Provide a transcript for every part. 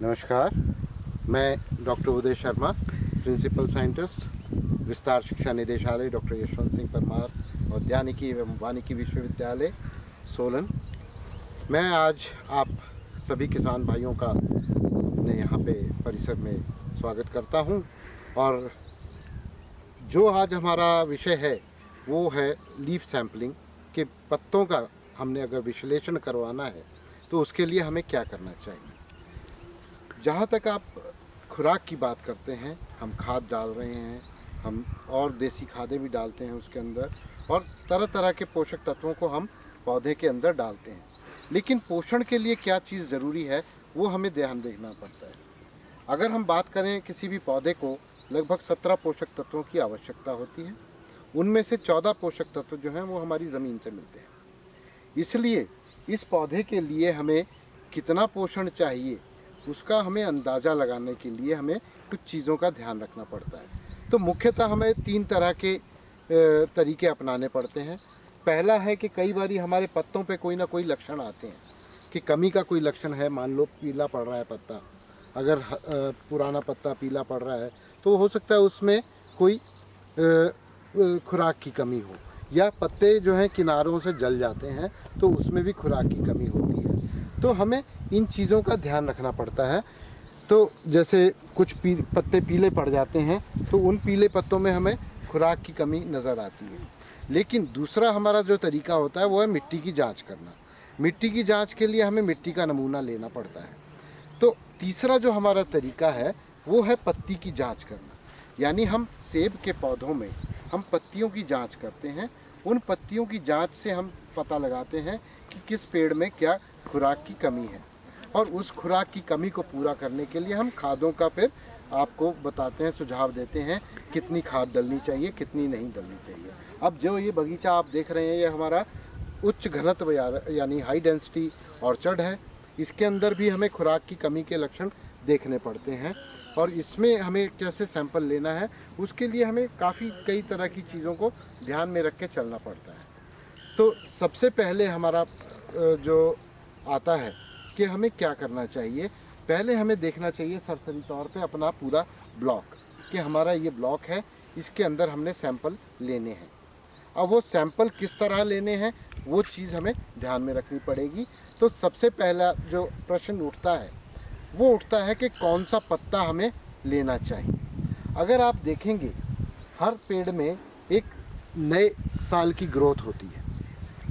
नमस्कार, मैं डॉक्टर उदय Sharma, principal scientist, विस्तार शिक्षा निदेशालय डॉक्टर यशवंत सिंह परमार, औद्यानिकी एवं वानिकी विश्वविद्यालय सोलन। मैं आज आप सभी किसान भाइयों का अपने यहाँ पे परिसर में स्वागत करता हूँ। और जो आज हमारा विषय है वो है लीफ सैम्पलिंग के पत्तों का हमने अगर विश्लेषण करवाना है तो उसके लिए हमें क्या करना चाहिए। जहाँ तक आप खुराक की बात करते हैं, हम खाद डाल रहे हैं, हम और देसी खादें भी डालते हैं उसके अंदर, और तरह तरह के पोषक तत्वों को हम पौधे के अंदर डालते हैं। लेकिन पोषण के लिए क्या चीज़ ज़रूरी है वो हमें ध्यान देना पड़ता है। अगर हम बात करें, किसी भी पौधे को लगभग 17 पोषक तत्वों की आवश्यकता होती है। उनमें से 14 पोषक तत्व जो हैं वो हमारी ज़मीन से मिलते हैं। इसलिए इस पौधे के लिए हमें कितना पोषण चाहिए उसका हमें अंदाज़ा लगाने के लिए हमें कुछ चीज़ों का ध्यान रखना पड़ता है। तो मुख्यतः हमें 3 तरह के तरीके अपनाने पड़ते हैं। पहला है कि कई बार हमारे पत्तों पे कोई ना कोई लक्षण आते हैं कि कमी का कोई लक्षण है। मान लो पीला पड़ रहा है पत्ता, अगर पुराना पत्ता पीला पड़ रहा है तो हो सकता है उसमें कोई खुराक की कमी हो, या पत्ते जो हैं किनारों से जल जाते हैं तो उसमें भी खुराक की कमी होती है। तो हमें इन चीज़ों का ध्यान रखना पड़ता है। तो जैसे कुछ पत्ते पीले पड़ जाते हैं तो उन पीले पत्तों में हमें खुराक की कमी नज़र आती है। लेकिन दूसरा हमारा जो तरीका होता है वो है मिट्टी की जांच करना। मिट्टी की जांच के लिए हमें मिट्टी का नमूना लेना पड़ता है। तो तीसरा जो हमारा तरीका है वो है पत्ती की जांच करना। यानी हम सेब के पौधों में हम पत्तियों की जांच करते हैं। उन पत्तियों की जांच से हम पता लगाते हैं कि किस पेड़ में क्या खुराक की कमी है, और उस खुराक की कमी को पूरा करने के लिए हम खादों का फिर आपको बताते हैं, सुझाव देते हैं कितनी खाद डलनी चाहिए, कितनी नहीं डलनी चाहिए। अब जो ये बगीचा आप देख रहे हैं ये हमारा उच्च घनत्व यानी हाई डेंसिटी ऑर्चर्ड है। इसके अंदर भी हमें खुराक की कमी के लक्षण देखने पड़ते हैं, और इसमें हमें कैसे सैंपल लेना है उसके लिए हमें कई तरह की चीज़ों को ध्यान में रख के चलना पड़ता है। तो सबसे पहले हमारा जो आता है कि हमें क्या करना चाहिए, पहले हमें देखना चाहिए सरसरी तौर पे अपना पूरा ब्लॉक कि हमारा ये ब्लॉक है, इसके अंदर हमने सैंपल लेने हैं। अब वो सैंपल किस तरह लेने हैं वो चीज़ हमें ध्यान में रखनी पड़ेगी। तो सबसे पहला जो प्रश्न उठता है वो उठता है कि कौन सा पत्ता हमें लेना चाहिए। अगर आप देखेंगे हर पेड़ में एक नए साल की ग्रोथ होती है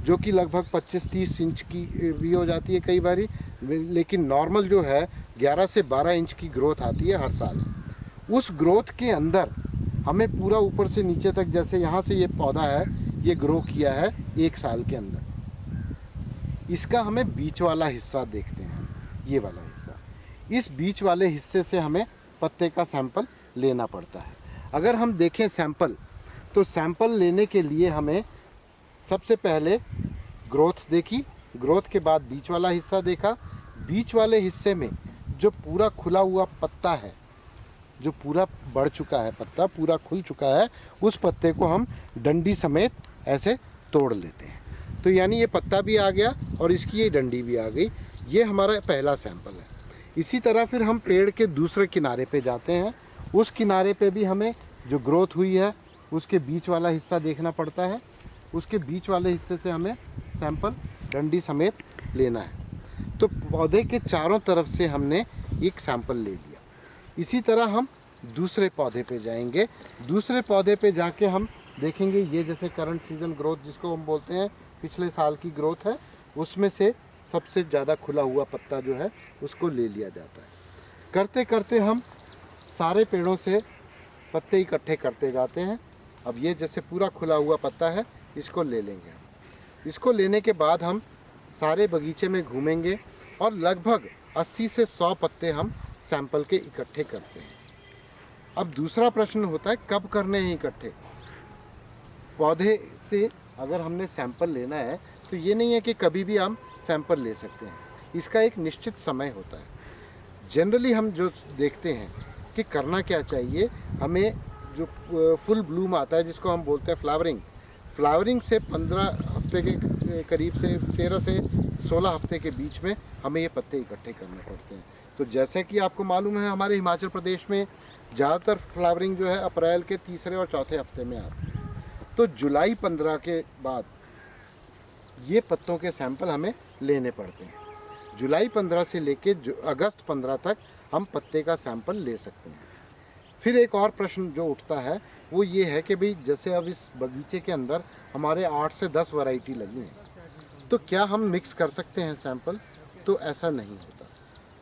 जो कि लगभग 25-30 इंच की भी हो जाती है कई बारी, लेकिन नॉर्मल जो है 11 से 12 इंच की ग्रोथ आती है हर साल। उस ग्रोथ के अंदर हमें पूरा ऊपर से नीचे तक, जैसे यहाँ से ये पौधा है ये ग्रो किया है 1 साल के अंदर, इसका हमें बीच वाला हिस्सा देखते हैं, ये वाला हिस्सा। इस बीच वाले हिस्से से हमें पत्ते का सैंपल लेना पड़ता है। अगर हम देखें सैंपल, तो सैंपल लेने के लिए हमें सबसे पहले ग्रोथ देखी, ग्रोथ के बाद बीच वाला हिस्सा देखा। बीच वाले हिस्से में जो पूरा खुला हुआ पत्ता है, जो पूरा बढ़ चुका है, पत्ता पूरा खुल चुका है, उस पत्ते को हम डंडी समेत ऐसे तोड़ लेते हैं। तो यानी ये पत्ता भी आ गया और इसकी ये डंडी भी आ गई। ये हमारा पहला सैंपल है। इसी तरह फिर हम पेड़ के दूसरे किनारे पे जाते हैं। उस किनारे पे भी हमें जो ग्रोथ हुई है उसके बीच वाला हिस्सा देखना पड़ता है। उसके बीच वाले हिस्से से हमें सैंपल डंडी समेत लेना है। तो पौधे के चारों तरफ से हमने एक सैंपल ले लिया। इसी तरह हम दूसरे पौधे पे जाएंगे। दूसरे पौधे पे जाके हम देखेंगे, ये जैसे करंट सीजन ग्रोथ जिसको हम बोलते हैं, पिछले साल की ग्रोथ है, उसमें से सबसे ज़्यादा खुला हुआ पत्ता जो है उसको ले लिया जाता है। करते करते हम सारे पेड़ों से पत्ते इकट्ठे करते जाते हैं। अब ये जैसे पूरा खुला हुआ पत्ता है, इसको ले लेंगे। इसको लेने के बाद हम सारे बगीचे में घूमेंगे और लगभग 80 से 100 पत्ते हम सैंपल के इकट्ठे करते हैं। अब दूसरा प्रश्न होता है कब करने हैं इकट्ठे। पौधे से अगर हमने सैंपल लेना है तो ये नहीं है कि कभी भी हम सैंपल ले सकते हैं, इसका एक निश्चित समय होता है। जनरली हम जो देखते हैं कि करना क्या चाहिए, हमें जो फुल ब्लूम आता है जिसको हम बोलते हैं फ्लावरिंग से 15 हफ्ते के करीब से 13 से 16 हफ्ते के बीच में हमें ये पत्ते इकट्ठे करने पड़ते हैं। तो जैसे कि आपको मालूम है हमारे हिमाचल प्रदेश में ज़्यादातर फ्लावरिंग जो है अप्रैल के तीसरे और चौथे हफ्ते में आती है। तो जुलाई 15 के बाद ये पत्तों के सैंपल हमें लेने पड़ते हैं। जुलाई 15 से लेके अगस्त 15 तक हम पत्ते का सैंपल ले सकते हैं। फिर एक और प्रश्न जो उठता है वो ये है कि भाई जैसे अब इस बगीचे के अंदर हमारे 8 से 10 वैरायटी लगी हैं, तो क्या हम मिक्स कर सकते हैं सैंपल? तो ऐसा नहीं होता।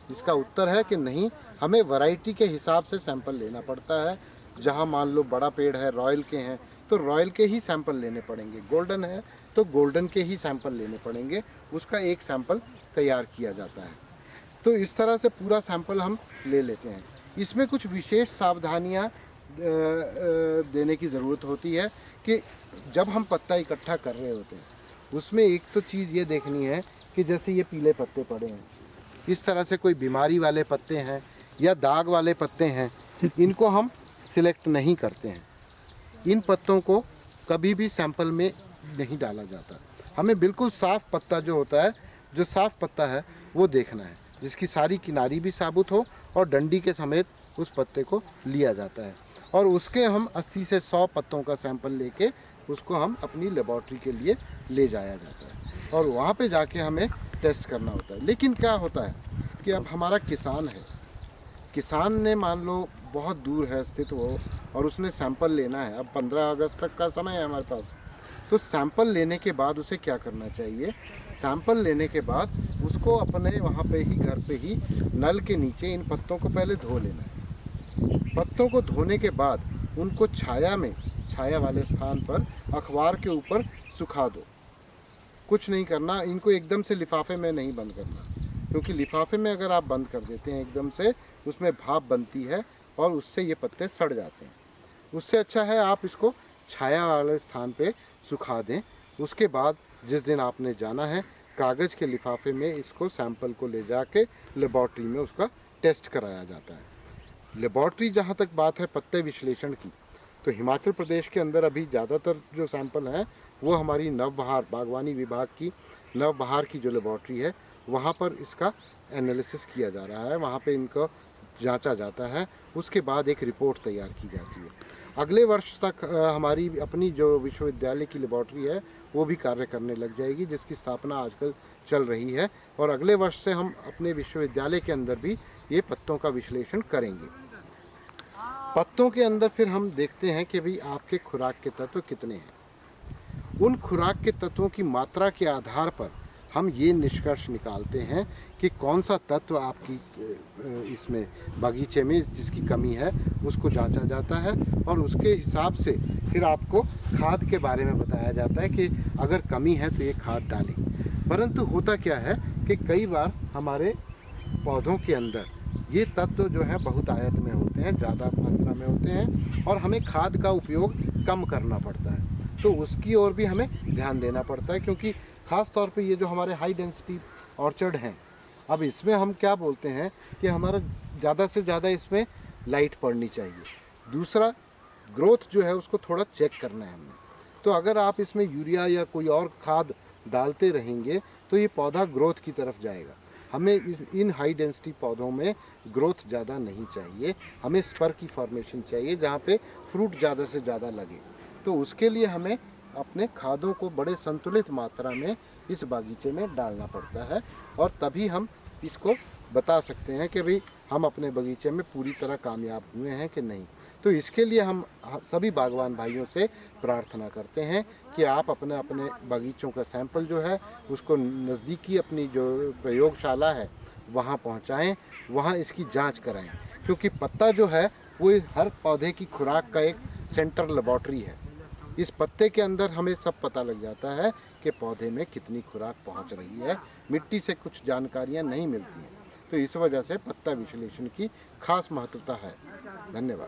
इसका उत्तर है कि नहीं, हमें वैरायटी के हिसाब से सैंपल लेना पड़ता है। जहाँ मान लो बड़ा पेड़ है, रॉयल के हैं, तो रॉयल के ही सैंपल लेने पड़ेंगे। गोल्डन है तो गोल्डन के ही सैंपल लेने पड़ेंगे, उसका एक सैंपल तैयार किया जाता है। तो इस तरह से पूरा सैंपल हम ले लेते हैं। इसमें कुछ विशेष सावधानियाँ देने की ज़रूरत होती है कि जब हम पत्ता इकट्ठा कर रहे होते हैं उसमें एक तो चीज़ ये देखनी है कि जैसे ये पीले पत्ते पड़े हैं, इस तरह से कोई बीमारी वाले पत्ते हैं या दाग वाले पत्ते हैं, इनको हम सिलेक्ट नहीं करते हैं। इन पत्तों को कभी भी सैंपल में नहीं डाला जाता। हमें बिल्कुल साफ़ पत्ता जो होता है, जो साफ़ पत्ता है वो देखना है, जिसकी सारी किनारी भी साबुत हो और डंडी के समेत उस पत्ते को लिया जाता है। और उसके हम 80 से 100 पत्तों का सैंपल लेके उसको हम अपनी लेबॉर्ट्री के लिए ले जाया जाता है और वहाँ पे जाके हमें टेस्ट करना होता है। लेकिन क्या होता है कि अब हमारा किसान है, किसान ने मान लो बहुत दूर है स्थित वो और उसने सैंपल लेना है। अब 15 अगस्त तक का समय है हमारे पास। तो सैंपल लेने के बाद उसे क्या करना चाहिए? सैंपल लेने के बाद उसको अपने वहाँ पे ही घर पे ही नल के नीचे इन पत्तों को पहले धो लेना है। पत्तों को धोने के बाद उनको छाया वाले स्थान पर अखबार के ऊपर सुखा दो। कुछ नहीं करना, इनको एकदम से लिफाफे में नहीं बंद करना, क्योंकि लिफाफे में अगर आप बंद कर देते हैं एकदम से, उसमें भाप बनती है और उससे ये पत्ते सड़ जाते हैं। उससे अच्छा है आप इसको छाया वाले स्थान पे सुखा दें। उसके बाद जिस दिन आपने जाना है, कागज़ के लिफाफे में इसको सैंपल को ले जाके लेबॉर्ट्री में उसका टेस्ट कराया जाता है। लेबॉर्ट्री जहाँ तक बात है पत्ते विश्लेषण की, तो हिमाचल प्रदेश के अंदर अभी ज़्यादातर जो सैंपल हैं वो हमारी नवबहार बागवानी विभाग की नवबहार की जो लेबॉर्ट्री है वहाँ पर इसका एनालिसिस किया जा रहा है, वहाँ पे इनको जांचा जाता है। उसके बाद एक रिपोर्ट तैयार की जाती है। अगले वर्ष तक हमारी अपनी जो विश्वविद्यालय की लेबॉर्ट्री है वो भी कार्य करने लग जाएगी, जिसकी स्थापना आजकल चल रही है। और अगले वर्ष से हम अपने विश्वविद्यालय के अंदर भी ये पत्तों का विश्लेषण करेंगे। पत्तों के अंदर फिर हम देखते हैं कि भाई आपके खुराक के तत्व कितने हैं। उन खुराक के तत्वों की मात्रा के आधार पर हम ये निष्कर्ष निकालते हैं कि कौन सा तत्व आपकी इसमें बगीचे में जिसकी कमी है उसको जांचा जाता है और उसके हिसाब से फिर आपको खाद के बारे में बताया जाता है कि अगर कमी है तो ये खाद डालें। परंतु होता क्या है कि कई बार हमारे पौधों के अंदर ये तत्व जो है बहुत आयत में होते हैं, ज़्यादा मात्रा में होते हैं और हमें खाद का उपयोग कम करना पड़ता है। तो उसकी ओर भी हमें ध्यान देना पड़ता है, क्योंकि ख़ास तौर पे ये जो हमारे हाई डेंसिटी ऑर्चर्ड हैं, अब इसमें हम क्या बोलते हैं कि हमारा ज़्यादा से ज़्यादा इसमें लाइट पड़नी चाहिए। दूसरा, ग्रोथ जो है उसको थोड़ा चेक करना है हमें। तो अगर आप इसमें यूरिया या कोई और खाद डालते रहेंगे तो ये पौधा ग्रोथ की तरफ जाएगा। हमें इन हाई डेंसिटी पौधों में ग्रोथ ज़्यादा नहीं चाहिए, हमें स्पर की फॉर्मेशन चाहिए जहाँ पे फ्रूट ज़्यादा से ज़्यादा लगे। तो उसके लिए हमें अपने खादों को बड़े संतुलित मात्रा में इस बागीचे में डालना पड़ता है और तभी हम इसको बता सकते हैं कि भाई हम अपने बगीचे में पूरी तरह कामयाब हुए हैं कि नहीं। तो इसके लिए हम सभी बागवान भाइयों से प्रार्थना करते हैं कि आप अपने अपने बगीचों का सैंपल जो है उसको नज़दीकी अपनी जो प्रयोगशाला है वहाँ पहुँचाएँ, वहाँ इसकी जांच कराएं, क्योंकि पत्ता जो है वो हर पौधे की खुराक का एक सेंटर लेबॉर्ट्री है। इस पत्ते के अंदर हमें सब पता लग जाता है कि पौधे में कितनी खुराक पहुँच रही है। मिट्टी से कुछ जानकारियाँ नहीं मिलती हैं, तो इस वजह से पत्ता विश्लेषण की खास महत्वता है। धन्यवाद।